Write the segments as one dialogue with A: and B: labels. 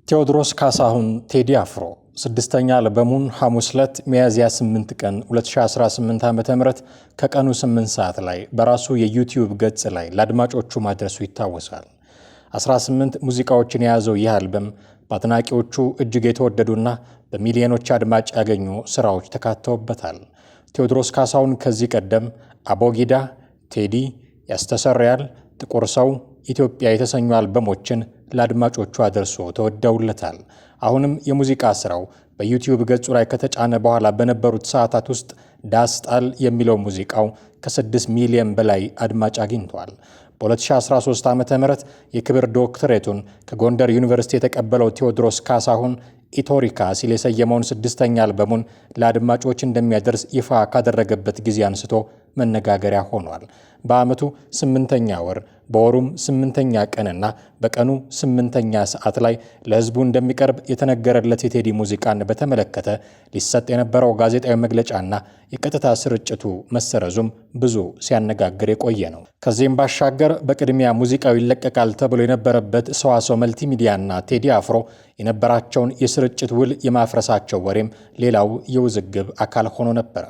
A: ቴዎድሮስ ካሳሁን ቴዲ አፍሮ ስድስተኛ አልበሙን ሐሙስ ዕለት ሚያዝያ 8 ቀን 2018 ዓ.ም ከቀኑ 8 ሰዓት ላይ በራሱ የዩቲዩብ ገጽ ላይ ለአድማጮቹ ማድረሱ ይታወሳል። 18 ሙዚቃዎችን የያዘው ይህ አልበም በአድናቂዎቹ እጅግ የተወደዱና በሚሊዮኖች አድማጭ ያገኙ ስራዎች ተካተውበታል። ቴዎድሮስ ካሳሁን ከዚህ ቀደም አቦጊዳ፣ ቴዲ፣ ያስተሰርያል፣ ጥቁር ሰው፣ ኢትዮጵያ የተሰኙ አልበሞችን ለአድማጮቹ አድርሶ ተወደውለታል። አሁንም የሙዚቃ ስራው በዩቲዩብ ገጹ ላይ ከተጫነ በኋላ በነበሩት ሰዓታት ውስጥ ዳስጣል የሚለው ሙዚቃው ከ6 ሚሊዮን በላይ አድማጭ አግኝቷል። በ2013 ዓ.ም የክብር ዶክትሬቱን ከጎንደር ዩኒቨርሲቲ የተቀበለው ቴዎድሮስ ካሳሁን ኢቶሪካ ሲል የሰየመውን ስድስተኛ አልበሙን ለአድማጮች እንደሚያደርስ ይፋ ካደረገበት ጊዜ አንስቶ መነጋገሪያ ሆኗል። በዓመቱ 8ኛ ወር በወሩም 8ኛ ቀንና በቀኑ 8ኛ ሰዓት ላይ ለሕዝቡ እንደሚቀርብ የተነገረለት የቴዲ ሙዚቃን በተመለከተ ሊሰጥ የነበረው ጋዜጣዊ መግለጫና የቀጥታ ስርጭቱ መሰረዙም ብዙ ሲያነጋግር የቆየ ነው። ከዚህም ባሻገር በቅድሚያ ሙዚቃው ይለቀቃል ተብሎ የነበረበት ሰዋሰው መልቲሚዲያና ቴዲ አፍሮ የነበራቸውን የስርጭት ውል የማፍረሳቸው ወሬም ሌላው የውዝግብ አካል ሆኖ ነበረ።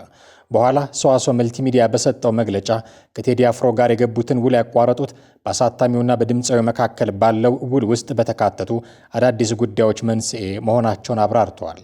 A: በኋላ ሰዋሰው መልቲሚዲያ በሰጠው መግለጫ ከቴዲ አፍሮ ጋር የገቡትን ውል ያቋረጡት በአሳታሚውና በድምፃዊ መካከል ባለው ውል ውስጥ በተካተቱ አዳዲስ ጉዳዮች መንስኤ መሆናቸውን አብራርተዋል።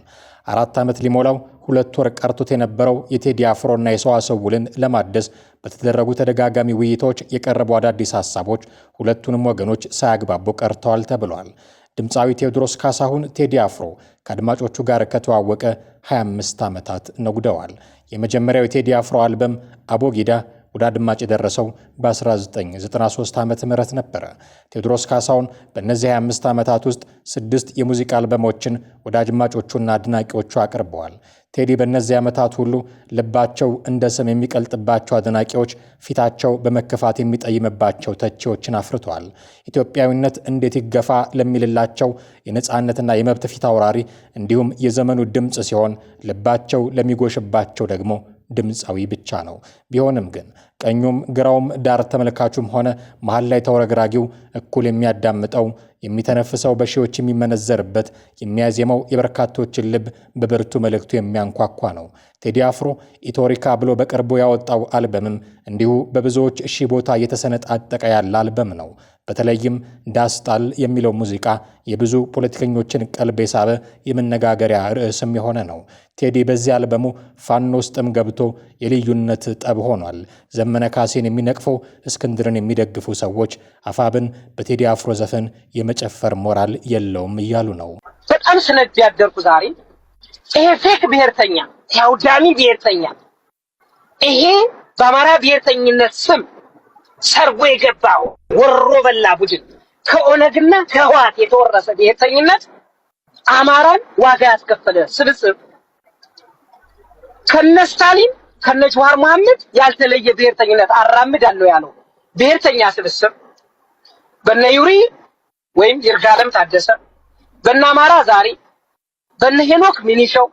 A: 4 ዓመት ሊሞላው 2 ወር ቀርቶት የነበረው የቴዲ አፍሮና የሰዋሰው ውልን ለማደስ በተደረጉ ተደጋጋሚ ውይይቶች የቀረቡ አዳዲስ ሐሳቦች ሁለቱንም ወገኖች ሳያግባቡ ቀርተዋል ተብሏል። ድምፃዊ ቴዎድሮስ ካሳሁን ቴዲ አፍሮ ከአድማጮቹ ጋር ከተዋወቀ 25 ዓመታት ነጉደዋል። የመጀመሪያው የቴዲ አፍሮ አልበም አቦጊዳ ወደ አድማጭ የደረሰው በ1993 ዓ.ም ነበረ። ቴዎድሮስ ካሳሁን በእነዚህ 25 ዓመታት ውስጥ 6 የሙዚቃ አልበሞችን ወደ አድማጮቹና አድናቂዎቹ አቅርበዋል። ቴዲ በእነዚህ ዓመታት ሁሉ ልባቸው እንደ ሰም የሚቀልጥባቸው አድናቂዎች፣ ፊታቸው በመከፋት የሚጠይምባቸው ተቺዎችን አፍርቷል። ኢትዮጵያዊነት እንዴት ይገፋ ለሚልላቸው የነጻነትና የመብት ፊት አውራሪ እንዲሁም የዘመኑ ድምፅ ሲሆን ልባቸው ለሚጎሽባቸው ደግሞ ድምፃዊ ብቻ ነው። ቢሆንም ግን ቀኙም ግራውም ዳር ተመልካቹም ሆነ መሃል ላይ ተወረግራጊው እኩል የሚያዳምጠው የሚተነፍሰው በሺዎች የሚመነዘርበት የሚያዜመው የበርካቶችን ልብ በብርቱ መልእክቱ የሚያንኳኳ ነው። ቴዲ አፍሮ ኢቶሪካ ብሎ በቅርቡ ያወጣው አልበምም እንዲሁ በብዙዎች እሺ ቦታ እየተሰነጣጠቀ ያለ አልበም ነው። በተለይም ዳስጣል የሚለው ሙዚቃ የብዙ ፖለቲከኞችን ቀልብ የሳበ የመነጋገሪያ ርዕስም የሆነ ነው። ቴዲ በዚህ አልበሙ ፋኖ ውስጥም ገብቶ የልዩነት ጠብ ሆኗል። ዘመነ ካሴን የሚነቅፈው እስክንድርን የሚደግፉ ሰዎች አፋብን በቴዲ አፍሮ ዘፈን የመጨፈር ሞራል የለውም እያሉ ነው።
B: በጣም ስነድ ያደርኩ ዛሬ ይሄ ፌክ ብሔርተኛ ያውዳሚ ብሔርተኛ ይሄ በአማራ ብሔርተኝነት ስም ሰርጎ የገባው ወሮ በላ ቡድን ከኦነግና ከህወሓት የተወረሰ ብሔርተኝነት አማራን ዋጋ ያስከፈለ ስብስብ ከነ ስታሊን ከነ ጀዋር መሐመድ ያልተለየ ብሔርተኝነት አራምዳለሁ ያለው ብሔርተኛ ስብስብ በነ ዩሪ ወይም ይርጋለም ታደሰ በነ አማራ ዛሬ በነ ሄኖክ ሚኒሻው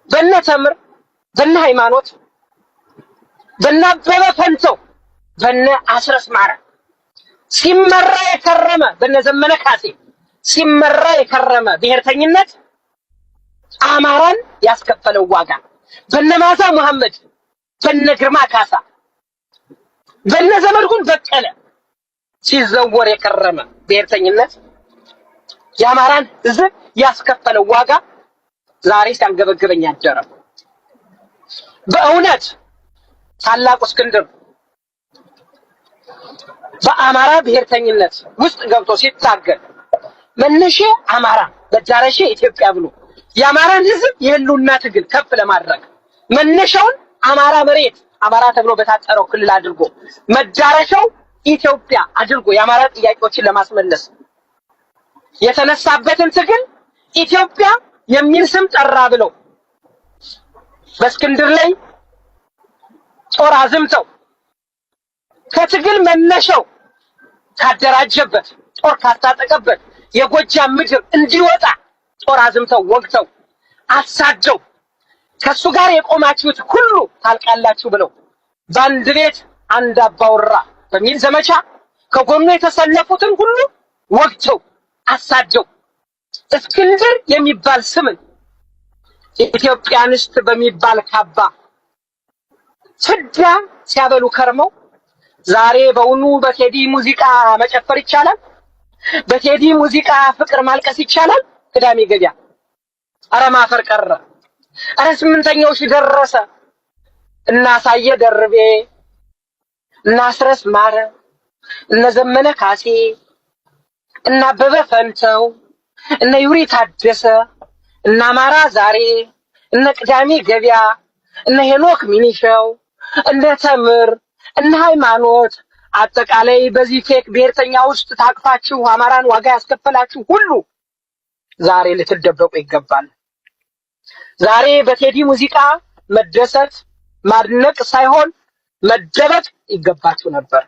B: በነ ተምር በነ ሃይማኖት በነ አበበ ፈንተው በነ አስረስ ማረ ሲመራ የከረመ በነ ዘመነ ካሴ ሲመራ የከረመ ብሔርተኝነት አማራን ያስከፈለው ዋጋ በነ ማዛ መሐመድ በነ ግርማ ካሳ በነ ዘመድኩን በቀለ ሲዘወር የከረመ ብሔርተኝነት የአማራን ሕዝብ ያስከፈለው ዋጋ ዛሬ ሲያንገበግበኝ አደረ። በእውነት ታላቁ እስክንድር በአማራ ብሔርተኝነት ውስጥ ገብቶ ሲታገል መነሻ አማራ መዳረሻ ኢትዮጵያ ብሎ የአማራን ሕዝብ የህልውና ትግል ከፍ ለማድረግ መነሻውን አማራ መሬት አማራ ተብሎ በታጠረው ክልል አድርጎ መዳረሻው ኢትዮጵያ አድርጎ የአማራ ጥያቄዎችን ለማስመለስ የተነሳበትን ትግል ኢትዮጵያ የሚል ስም ጠራ ብለው በእስክንድር ላይ ጦር አዝምተው ከትግል መነሻው ካደራጀበት ጦር ካስታጠቀበት የጎጃም ምድር እንዲወጣ ጦር አዝምተው ወግተው አሳደው ከሱ ጋር የቆማችሁት ሁሉ ታልቃላችሁ ብለው በአንድ ቤት አንድ አባወራ በሚል ዘመቻ ከጎኑ የተሰለፉትን ሁሉ ወግተው አሳደው እስክንድር የሚባል ስምን ኢትዮጵያንስት በሚባል ካባ ፍዳ ሲያበሉ ከርመው ዛሬ በእውኑ በቴዲ ሙዚቃ መጨፈር ይቻላል? በቴዲ ሙዚቃ ፍቅር ማልቀስ ይቻላል? ቅዳሜ ገበያ አረ ማፈር ቀረ። አረ ስምንተኛው ሺህ ደረሰ። እናሳየ ደርቤ እና አስረስ ማረ እነ ዘመነ ካሴ እና አበበ ፈንተው እነ ዩሪ ታደሰ እና አማራ ዛሬ እነ ቅዳሜ ገበያ እነ ሄኖክ ሚኒሻው እነ ተምር እነ ሃይማኖት አጠቃላይ በዚህ ፌክ ብሔርተኛ ውስጥ ታቅፋችሁ አማራን ዋጋ ያስከፈላችሁ ሁሉ ዛሬ ልትደበቁ ይገባል። ዛሬ በቴዲ ሙዚቃ መደሰት ማድነቅ ሳይሆን መደበቅ ይገባችሁ ነበር።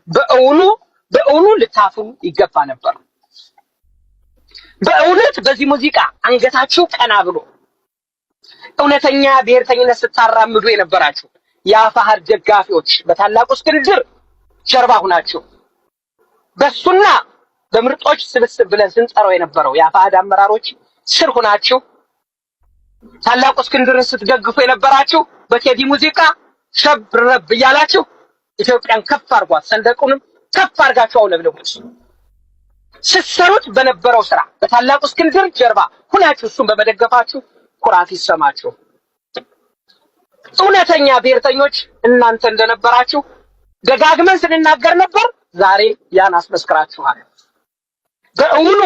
B: በእውኑ ልታፍሩ ይገባ ነበር። በእውነት በዚህ ሙዚቃ አንገታችሁ ቀና ብሎ እውነተኛ ብሔርተኝነት ስታራምዱ የነበራችሁ የአፋሕድ ደጋፊዎች በታላቁ እስክንድር ጀርባ ሁናችሁ በሱና በምርጦች ስብስብ ብለን ስንጠራው የነበረው የአፋሕድ አመራሮች ስር ሁናችሁ ታላቁ እስክንድርን ስትደግፉ የነበራችሁ በቴዲ ሙዚቃ ሸብረብ እያላችሁ ኢትዮጵያን ከፍ አርጓት፣ ሰንደቁንም ከፍ አርጋችሁ አውለብልቡት። ስትሰሩት በነበረው ስራ በታላቁ እስክንድር ጀርባ ሁናችሁ እሱን በመደገፋችሁ ኩራት ይሰማችሁ። እውነተኛ ብሔርተኞች እናንተ እንደነበራችሁ ደጋግመን ስንናገር ነበር። ዛሬ ያን አስመስክራችኋል። በእውኑ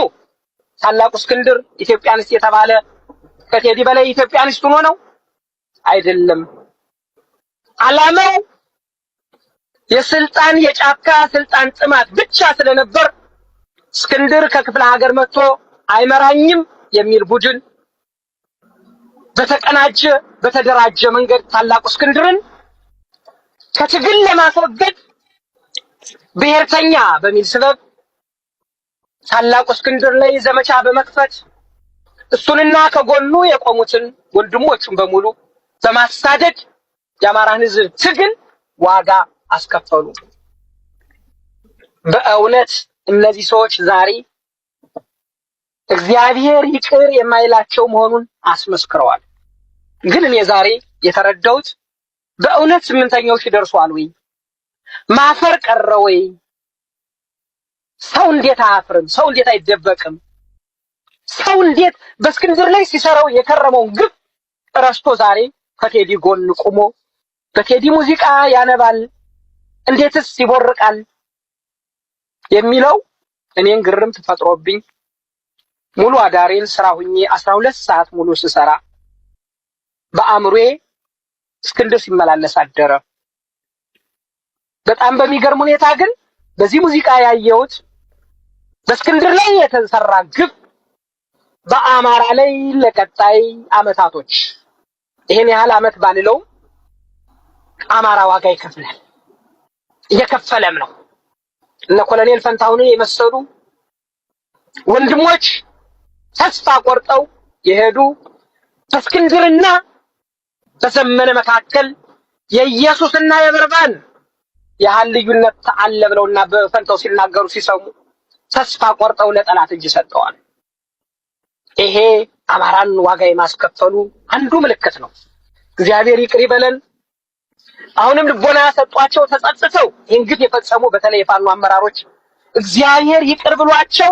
B: ታላቁ እስክንድር ኢትዮጵያንስት የተባለ ከቴዲ በላይ ኢትዮጵያንስት ሆኖ ነው? አይደለም። ዓላማው የስልጣን የጫካ ስልጣን ጥማት ብቻ ስለነበር እስክንድር ከክፍለ ሀገር መጥቶ አይመራኝም የሚል ቡድን በተቀናጀ በተደራጀ መንገድ ታላቁ እስክንድርን ከትግል ለማስወገድ ብሔርተኛ በሚል ሰበብ ታላቁ እስክንድር ላይ ዘመቻ በመክፈት እሱንና ከጎኑ የቆሙትን ወንድሞቹን በሙሉ በማሳደድ የአማራን ሕዝብ ትግል ዋጋ አስከፈሉ። በእውነት እነዚህ ሰዎች ዛሬ እግዚአብሔር ይቅር የማይላቸው መሆኑን አስመስክረዋል። ግን እኔ ዛሬ የተረዳሁት በእውነት ስምንተኛው ሺህ ደርሷል ወይ? ማፈር ቀረ ወይ? ሰው እንዴት አያፍርም? ሰው እንዴት አይደበቅም? ሰው እንዴት በእስክንድር ላይ ሲሰራው የከረመውን ግፍ ረስቶ ዛሬ ከቴዲ ጎን ቆሞ በቴዲ ሙዚቃ ያነባል? እንዴትስ ይቦርቃል? የሚለው እኔን ግርም ተፈጥሮብኝ ሙሉ አዳሬን ስራ ሁኜ 12 ሰዓት ሙሉ ስሰራ በአእምሮዬ እስክንድር ሲመላለስ አደረ። በጣም በሚገርም ሁኔታ ግን በዚህ ሙዚቃ ያየሁት በእስክንድር ላይ የተሰራ ግፍ በአማራ ላይ ለቀጣይ አመታቶች ይሄን ያህል አመት ባልለው አማራ ዋጋ ይከፍላል፣ እየከፈለም ነው። እነ ኮሎኔል ፈንታሁንን የመሰሉ ወንድሞች ተስፋ ቆርጠው የሄዱ በእስክንድርና በዘመነ መካከል የኢየሱስና የበርባን ያህል ልዩነት አለ ብለውና በፈንታው ሲናገሩ ሲሰሙ ተስፋ ቆርጠው ለጠላት እጅ ሰጥተዋል። ይሄ አማራን ዋጋ የማስከፈሉ አንዱ ምልክት ነው። እግዚአብሔር ይቅር ይበለን። አሁንም ልቦና ያሰጧቸው ተጸጽተው ይህን ግፍ የፈጸሙ በተለይ የፋኖ አመራሮች እግዚአብሔር ይቅር ብሏቸው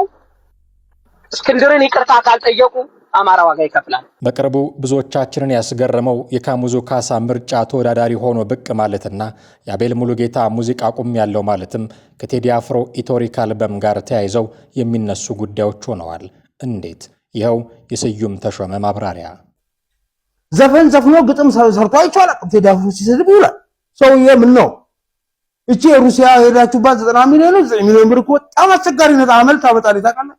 B: እስክንድርን ይቅርታ ካልጠየቁ አማራ ዋጋ ይከፍላል።
A: በቅርቡ ብዙዎቻችንን ያስገረመው የካሙዙ ካሳ ምርጫ ተወዳዳሪ ሆኖ ብቅ ማለትና የአቤል ሙሉጌታ ሙዚቃ ቁም ያለው ማለትም ከቴዲ አፍሮ ኢቶሪክ አልበም ጋር ተያይዘው የሚነሱ ጉዳዮች ሆነዋል። እንዴት? ይኸው የስዩም ተሾመ ማብራሪያ።
C: ዘፈን ዘፍኖ ግጥም ሰርቶ አይቻል ቴዲ አፍሮ ሲሰድብ ይውላል። ሰውዬ ምን ነው እቺ ሩሲያ ሄዳችሁባት 90 ሚሊዮን 9 ሚሊዮን ብር እኮ በጣም አስቸጋሪ ነው። አመል ታመጣለች ታውቃለህ።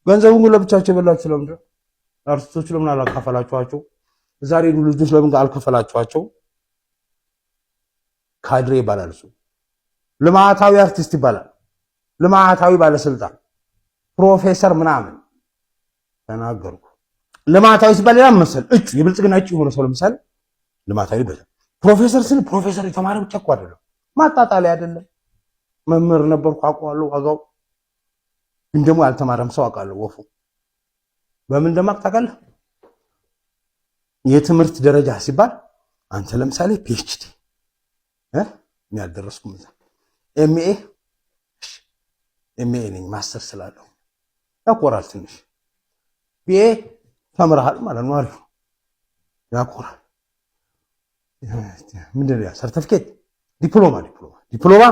C: ገንዘቡን ለብቻቸው በላችሁ ለምንድን አርቲስቶቹ ለምን አላከፈላችኋቸው? ዛሬ ልጆች ለምን አልከፈላችኋቸው? ካድሬ ይባላል እሱ። ልማታዊ አርቲስት ይባላል። ልማታዊ ባለስልጣን ፕሮፌሰር ምናምን ተናገርኩ። ልማታዊ ሲባል ሌላ መሰል እጩ የብልጽግና እጩ የሆነ ሰው ለምሳሌ ልማታዊ ይባላል። ፕሮፌሰር ስል ፕሮፌሰር የተማረ ብቻ እኮ አይደለም፣ ማጣጣል አይደለም። መምህር ነበርኩ አውቀዋለሁ ዋጋው። ግን ደግሞ ያልተማረም ሰው አውቃለሁ ወፉ። በምን እንደማቅ ታውቃለህ? የትምህርት ደረጃ ሲባል አንተ ለምሳሌ ፒኤችዲ እኔ አልደረስኩም እዛ ኤምኤ ነኝ ማስተር ስላለው ያኮራል ትንሽ ቢኤ ተምረሃል ማለት ነው አሪፍ ያኮራል ምንድን ነው ሰርቲፊኬት ዲፕሎማ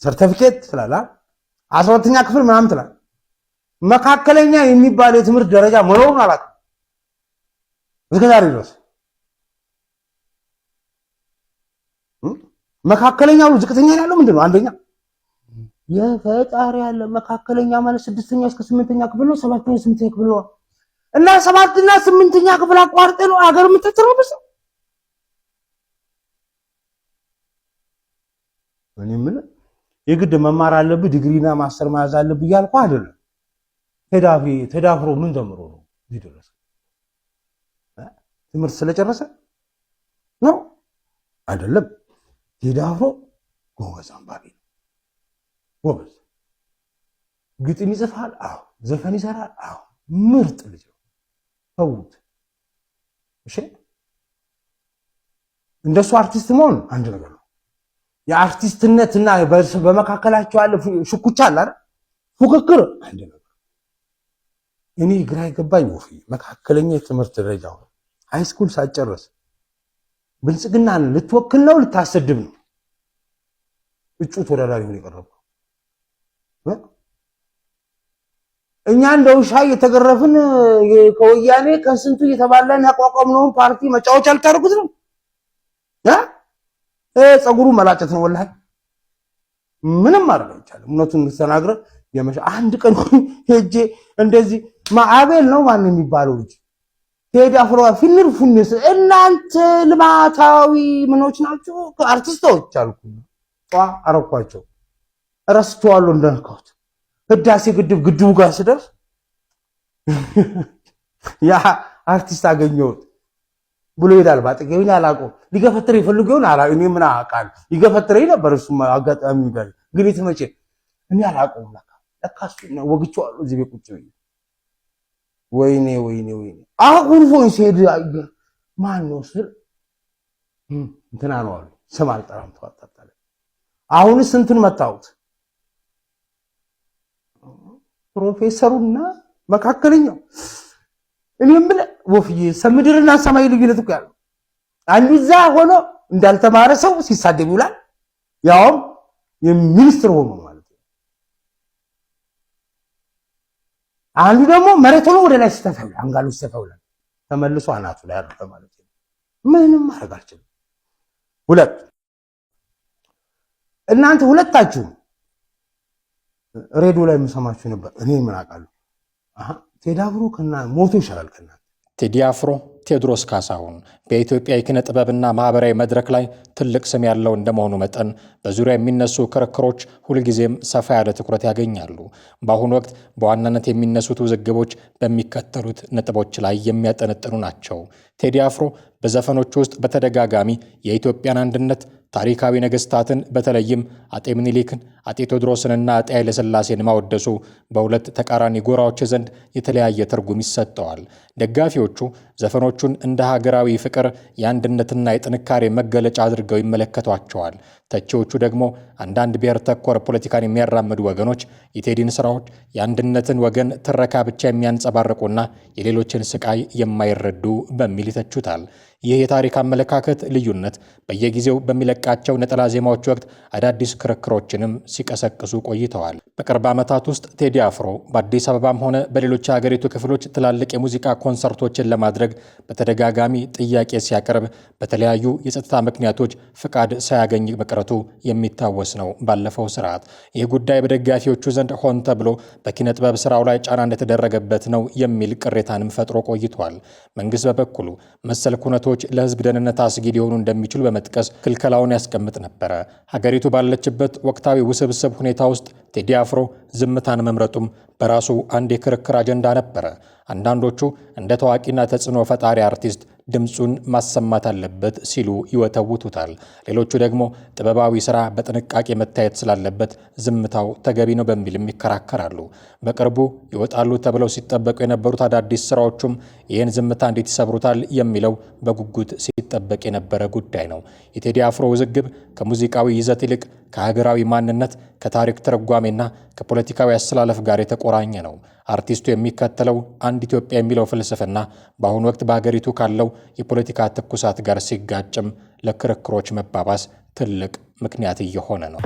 C: ሰርቲፊኬት ስላላ 12ኛ ክፍል ምናምን ትላል መካከለኛ የሚባል የትምህርት ደረጃ መኖሩን አላውቅም እስከዛሬ ድረስ መካከለኛው ዝቅተኛ ያለው ምንድነው አንደኛ የፈጣሪ ያለ መካከለኛ ማለት 6ኛ እስከ 8ኛ ክፍል ነው 7ኛ 8ኛ ክፍል ነው እና 7ኛ 8ኛ ክፍል አቋርጠ ነው አገር የምትተረብስ እኔ ምን የግድ መማር አለብህ ዲግሪና ማስተር ማያዝ አለብህ ያልኩ አይደለም ተዳፍሮ ምን ተምሮ ነው ይደረስ ትምህርት ስለጨረሰ ነው አይደለም ተዳፍሮ ጎበዝ አንባቢ ጎበዝ ግጥም ይጽፋል አዎ ዘፈን ይሰራል አዎ ምርጥ ልጅ ነው ተውት እሺ እንደሱ አርቲስት መሆን አንድ ነገር ነው የአርቲስትነትና በመካከላቸው ያለ ሽኩቻ አለ አይደል ፉክክር አንድ ነገር እኔ ግራ ይገባኝ ወፍ መካከለኛ የትምህርት ደረጃው ሃይስኩል ሳጨርስ ብልጽግናን ልትወክል ነው ልታሰድብ ነው እጩ ተወዳዳሪ ሆነ የቀረበው እኛ እንደው ሻይ የተገረፍን ከወያኔ ከስንቱ እየተባላን ያቋቋምነው ፓርቲ መጫወቻ አልታረኩት ነው ጸጉሩ መላጨት ነው ወላሂ ምንም ማድረግ አይቻልም እውነቱን ተናግረ አንድ ቀን ሄጄ እንደዚህ ማዕበል ነው ማን የሚባለው ልጅ ቴዲ አፍሮ ፊልርፉንስ እናንተ ልማታዊ ምኖች ናቸው አርቲስቶች አልኩኝ አረኳቸው ረስተዋለሁ እንደነካሁት ህዳሴ ግድቡ ጋር ስደርስ ያ አርቲስት አገኘሁት ብሎ ይላል ባጠገኝ አላውቀው ሊገፈትር ይፈልገውን አላ እኔ ምን አውቃለሁ ሊገፈትረኝ ነበር እሱማ አጋጣሚ ጋር ግን የተመጨ እኔ አላውቀው ለካሱ ነው ወግቼዋለሁ እዚህ ቤት ቁጭ ብዬ ወይኔ አሁን ፎን ሲሄድ ማን ነው ስል እንትና ነው አሉ ስም አልጠራም ተዋጣጣለ አሁን ስንቱን መጣሁት ፕሮፌሰሩና መካከለኛው እኔም ብለ ወፍዬ ሰምድርና ሰማይ ልዩነት እኮ ያለው አንዱ እዛ ሆኖ እንዳልተማረ ሰው ሲሳደብ ይውላል ያውም የሚኒስትር ሆኖ ማለት ነው አንዱ ደግሞ መሬት ሆኖ ወደ ላይ ሲተፋው አንጋሉ ሲተፋው ተመልሶ አናቱ ላይ አረፈ ማለት ነው ምንም ማድረግ አልችልም ሁለት እናንተ ሁለታችሁ ሬዲዮ ላይ የምሰማችሁ ነበር እኔ ምን አውቃለሁ ቴዲ አፍሮ ሞቶ ይሻላል ከእናንተ
A: ቴዲ አፍሮ ቴዎድሮስ ካሳሁን በኢትዮጵያ የኪነ ጥበብና ማህበራዊ መድረክ ላይ ትልቅ ስም ያለው እንደመሆኑ መጠን በዙሪያ የሚነሱ ክርክሮች ሁልጊዜም ሰፋ ያለ ትኩረት ያገኛሉ። በአሁኑ ወቅት በዋናነት የሚነሱት ውዝግቦች በሚከተሉት ነጥቦች ላይ የሚያጠነጥኑ ናቸው። ቴዲ አፍሮ በዘፈኖቹ ውስጥ በተደጋጋሚ የኢትዮጵያን አንድነት፣ ታሪካዊ ነገስታትን በተለይም አጤ ምኒልክን፣ አጤ ቴዎድሮስንና አጤ ኃይለ ሥላሴን ማወደሱ በሁለት ተቃራኒ ጎራዎች ዘንድ የተለያየ ትርጉም ይሰጠዋል። ደጋፊዎቹ ዘፈኖቹን እንደ ሀገራዊ ፍቅር፣ የአንድነትና የጥንካሬ መገለጫ አድርገው ይመለከቷቸዋል። ተቺዎቹ ደግሞ አንዳንድ ብሔር ተኮር ፖለቲካን የሚያራምዱ ወገኖች የቴዲን ስራዎች የአንድነትን ወገን ትረካ ብቻ የሚያንጸባርቁና የሌሎችን ስቃይ የማይረዱ በሚል ይተቹታል። ይህ የታሪክ አመለካከት ልዩነት በየጊዜው በሚለቃቸው ነጠላ ዜማዎች ወቅት አዳዲስ ክርክሮችንም ሲቀሰቅሱ ቆይተዋል። በቅርብ ዓመታት ውስጥ ቴዲ አፍሮ በአዲስ አበባም ሆነ በሌሎች የሀገሪቱ ክፍሎች ትላልቅ የሙዚቃ ኮንሰርቶችን ለማድረግ በተደጋጋሚ ጥያቄ ሲያቀርብ በተለያዩ የጸጥታ ምክንያቶች ፍቃድ ሳያገኝ መቅረቱ የሚታወስ ነው። ባለፈው ስርዓት ይህ ጉዳይ በደጋፊዎቹ ዘንድ ሆን ተብሎ በኪነ ጥበብ ስራው ላይ ጫና እንደተደረገበት ነው የሚል ቅሬታንም ፈጥሮ ቆይቷል። መንግስት በበኩሉ መሰል ኩነቶች ለህዝብ ደህንነት አስጊ ሊሆኑ እንደሚችሉ በመጥቀስ ክልከላውን ያስቀምጥ ነበረ። ሀገሪቱ ባለችበት ወቅታዊ ውስብስብ ሁኔታ ውስጥ ቴዲ አፍሮ ዝምታን መምረጡም በራሱ አንድ የክርክር አጀንዳ ነበረ። አንዳንዶቹ እንደ ታዋቂና ተጽዕኖ ፈጣሪ አርቲስት ድምፁን ማሰማት አለበት ሲሉ ይወተውቱታል። ሌሎቹ ደግሞ ጥበባዊ ስራ በጥንቃቄ መታየት ስላለበት ዝምታው ተገቢ ነው በሚልም ይከራከራሉ። በቅርቡ ይወጣሉ ተብለው ሲጠበቁ የነበሩት አዳዲስ ስራዎቹም ይህን ዝምታ እንዴት ይሰብሩታል የሚለው በጉጉት ሲጠበቅ የነበረ ጉዳይ ነው። የቴዲ አፍሮ ውዝግብ ከሙዚቃዊ ይዘት ይልቅ ከሀገራዊ ማንነት፣ ከታሪክ ትርጓሜና ከፖለቲካዊ አስተላለፍ ጋር የተቆራኘ ነው። አርቲስቱ የሚከተለው አንድ ኢትዮጵያ የሚለው ፍልስፍና በአሁኑ ወቅት በሀገሪቱ ካለው የፖለቲካ ትኩሳት ጋር ሲጋጭም ለክርክሮች መባባስ ትልቅ ምክንያት እየሆነ ነው።